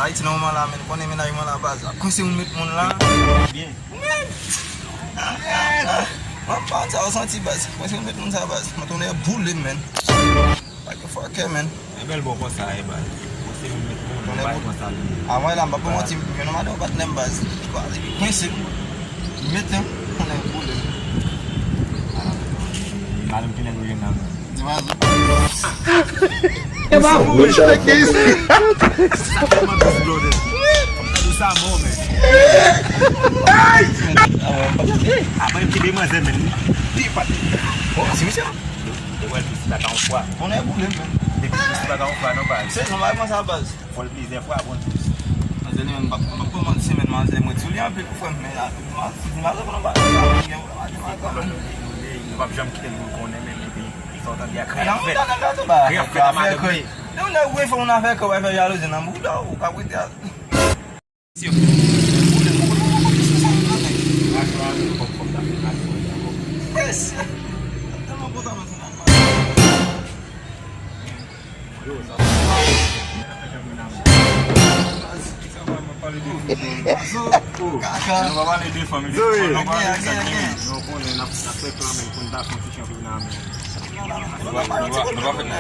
Haïti nan ouman la men, konen men a yon la baz. Konse yon met moun la. Bien. Mwen pa sa senti baz. Konse yon met moun sa baz. Mwen toune boule men. Like a fuck men. E bel bon kon sa e baz. Konse yon met moun la baz. A mwen la mba pou mwen tim, yon nan mwen bat nem baz. Konse met yon, konen boule. Madem ki nen yon nan. É bagulho, isso que é isso? Sa mo men. Apan ki be man se men. Di pat. Oh, si mse? De wèl pisi baka an fwa. Konen boule men. De pisi baka an fwa nan baz. Se, nan mwen sa baz. Fol pisi fwa bon pisi. Mwen zene men, mwen pou mwen si men man zene mwen. Sou li an pe kou fwen men. Mwen zene mwen baz. Nou wap jam kite nou konen men. Sotan di akre Nan mwen dan gato ba. Nan mwen wè fè mwen afè kè wè fè yalo zene mwen da ou ka wè te a. Si yo. Yes.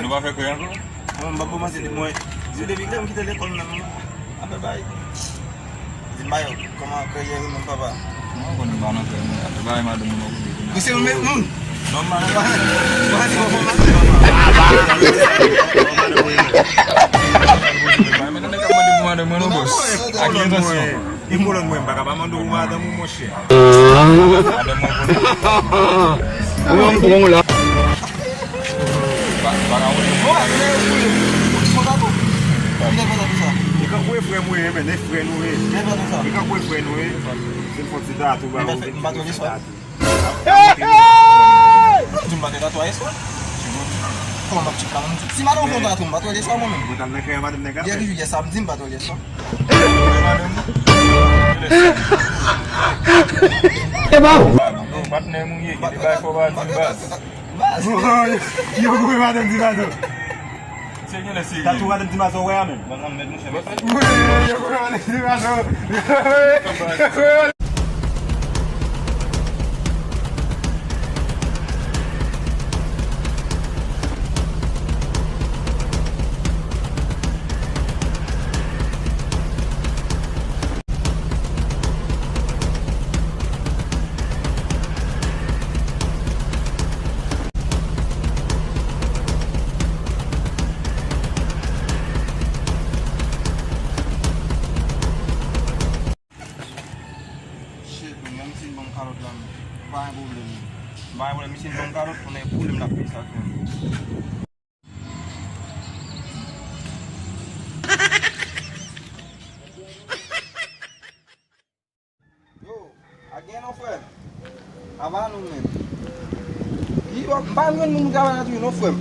Nou va fè kwe an? Mwen ba pou mwen se di mwen. Zi de vikte mwen kite l'ekol nan mwen. Ape bay. Zi bayo, koman kreye mwen papa. Mwen kon nou ba nan kwe mwen. Ape bay mwen de mwen. Kuse mwen men moun? Non man. Mwen si mwen mwen. Mwen nan dek mwen de mwen de mwen nou bos. Ak yon tasyon. I molon mwen baka ba mandou mwen adam mwen monshe. Adam mwen kon. Vamos lá. Baka mwen. I ka kwe fre mwen men, ne fre nou e. I ka kwe fre nou e. Sen foti datou ba ou. Mbato li swa? Jum bate datou a eswa? Kon mbap chika mwen. Si mano mwen datou mbato li swa mwen men. Mwen tam ne kre madem ne gafe. Ye ki sam di mbato li swa. É bagulho. Bat ne mwen ye, ki di bay fo ba di bas. Yo kwe madem di bato. Se nye le si. Tatou madem di bato we amen. Ban nan met mwen chebe. Yo kwe madem di bato. Bayan misin bang karot kung naipulim na pisa. Yo, again of friend. Abano men. Bayan men mong gawa natin yun of friend.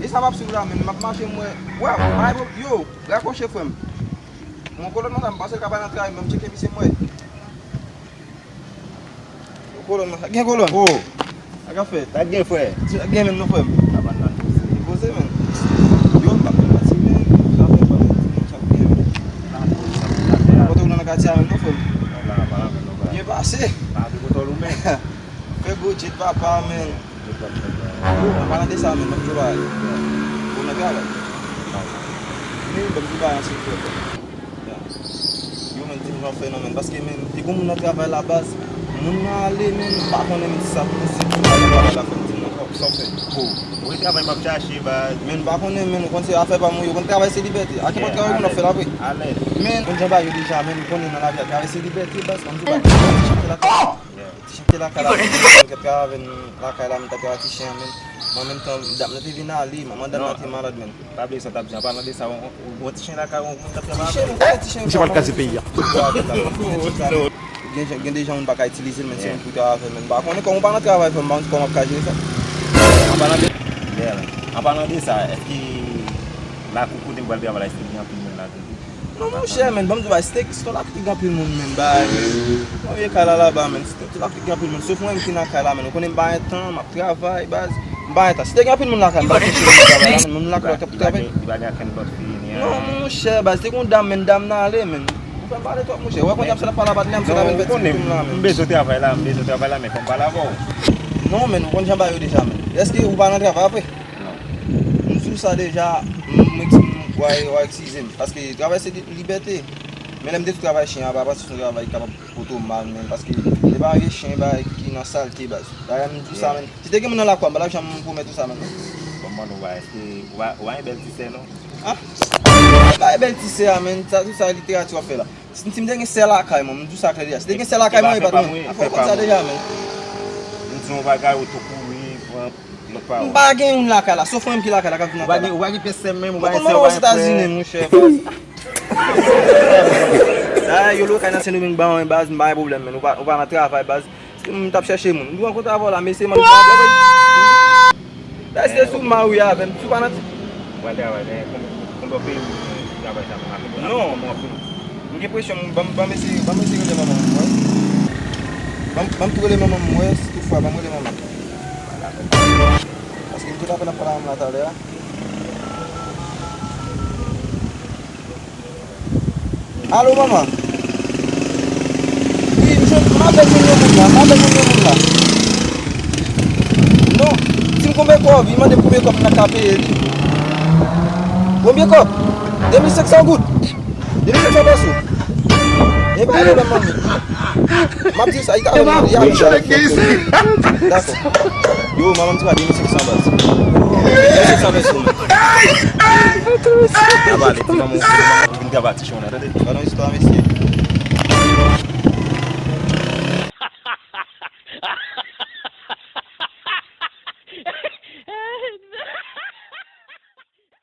Isa bab sigura men, magmasye mwe. Wow, yo, gako chef friend. Mwen kolon mwen tam pasel kaban natray, mwen cheke bise mwe. Kolon mas, gen kolon? Oh, Aga fe? tak gen fwe. Gen men nou fwe? Aban nan. Bose men? Yon bak men pati men, chapen pa men, chap gen men. Kote ou nan akati a men nou fwe? Ye base? Fe go jit papa men. Apan de sa men, bak jubay. Ou na gala? Men bak jubay ansi fwe. Yo men tim jan fwe nan men, baske men, di kou moun na travay la baz. Moun nan ale men, bakon men sa pou si pou nan ale la fen tim nan sa fe. Ou e travay map chache ba. Men bakon men, kon se afe pa moun yo, kon travay se liberté. Aki pot travay moun a fe la pe. Ale. Men, kon jamba yo deja men, kon nan la travay se liberté bas, kon jubay. Ti chante la kala. Ket travay la kala men tapera ti chen men. Man men tan, dap nati vina ali, man dan nati malad men. Pable sa tap jan, pa nan de sa ou ti chen la kala ou tap jan. Ti chen. Você vai ficar sem peia. Gen de jan moun baka itilize men se yon pou travay men. Bakon kon pa nan travay fè man, kon ap kaje sa. Apan nan de sa, eski la koukou de mbal travay la istek jan pil men la de. Non moun chè men, bam di ba steak, sto la ki gan pil moun men bay. Mwen ye kala la ba men, sto la ki gan pil moun. Sof mwen ki nan kala men, konen mba etan, map travay, baz. Mba etan, steak gan pil moun la kala. Moun la kala kap travay. Di ba gen ken lot fi ni Non, mon cher, c'est qu'on dame men. Vous faites parler toi, mon cher. Ouais, quand j'aime ça pas la batte, même ça la belle On est besoin de travail là, mais faut pas l'avoir. Non, mais nous on jamais eu déjà. Est-ce que vous pas dans travail après? Non. Nous sous ça déjà, ouais, excusez parce que travail c'est liberté. Mais l'aime de travail chien, pas parce que son travail capable pour tout mal même parce que les pas chien qui dans saleté base. Là, tout ça même. Si t'es que dans la quoi, là j'aime pour mettre tout ça maintenant. Comment on va est-ce que ouais belle tissé non? Ah? Pas belle tissé amen, ça tout ça littérature fait là. Si tu me dis c'est là quand même, tout ça clair. Si tu dis c'est là quand même, pas ça déjà mais. Nous on va gagner autour pour notre part. Pas gagner là là, sauf un qui là là on va gagner PC même, on va essayer aux États-Unis mon cher. Ah, yo lo kana senu bing ba base pas problème mais on va na travail base. On t'a chercher moun. Nous on compte avoir là mais c'est moi. Là c'est sous ma oui avec tu pas na. Non. On a pression ba essayer de maman. Bam trouver maman moi toutefois ba moi les maman. Parce que tu pas na parler là tout à l'heure. Allô maman. Oui, je m'appelle mon là. Non, si combien quoi, il m'a dit combien comme na capé. Combien quoi? 2500 gouttes. 2500 pesos. Et bah allez maman. M'a dit ça, il t'a d'accord. Yo maman tu vas 2500 bas. 2500 pesos. Ah bah, tu vas mon gars, tu vas te faire.